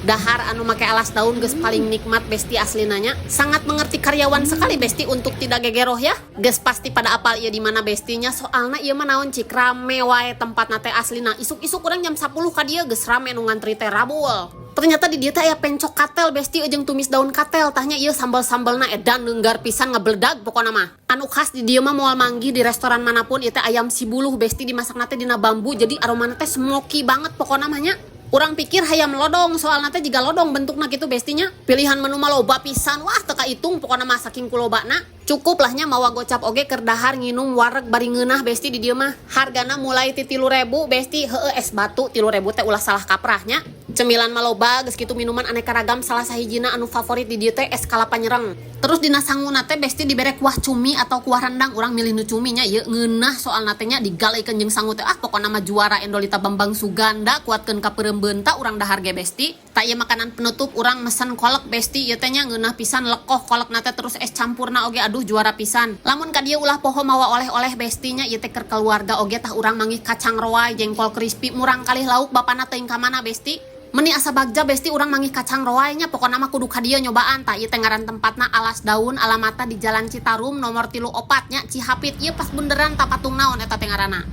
Dahar anu make alas daun geus paling nikmat besti aslinanya. Sangat mengerti karyawan sekali besti untuk tidak gegeroh ya. Geus pasti pada apal ieu di mana bestinya, soalna ieu mah naon cik rame wae tempatna teh aslina. Isuk-isuk urang jam 10 ka dieu geus rame nu ngantri teh rabul. Ternyata di dia teh aya pencok katel besti jeung tumis daun katel, tahnya ieu sambal-sambalna edan neunggar pisan ngebledag pokona mah. Anu khas di dieu mah moal manggih di restoran manapun ieu teh ayam sibuluh besti dimasakna teh dina bambu, jadi aromana teh smoky banget pokona mah nya. Urang pikir hayam lodong, soalna teh jiga lodong bentukna kitu bestinya. Pilihan menu mah loba pisan, wah teu kaitung pokona mah saking kulobana. Cukup lahnya mawa gocap oge keur dahar nginum wareg bari ngeunah besti di dieu mah. Hargana mulai ti 3.000 besti, heueuh es batu 3.000 teh ulah salah kaprahnya. Cemilan maloba geus kitu minuman aneka ragam, salah sahijina anu favorit di dieu teh es kalapa nyereng. Terus dina sanguna teh besti dibere kuah cumi atau kuah rendang, urang milih nu cumi nya ieu ngeunah soalna teh nya digaleikeun jeung sangu teh pokona mah juara Endolita Bambang Suganda kuatkeun ka peureum beunta urang dahar ge besti. Ta ieu makanan penutup urang mesen kolek besti, ieu teh nya ngeunah pisan lekoh kolekna teh terus es campurna oge aduh juara pisan. Lamun ka dieu ulah poho mawa oleh-oleh bestinya ieu teh keur keluarga oge tah urang manggih kacang roay, jengkol crispy, murang kalih lauk bapana teuing ka mana besti. Meni asa bagja besti urang manggih kacang roaynya pokona mah kudu ka dieu nyobaan tah ieu teh ngaran tempatna Alas Daun, alamatna di Jalan Citarum nomor 34 nya Cihapit. Ieu pas bunderan tapatung naon eta teh ngaranna.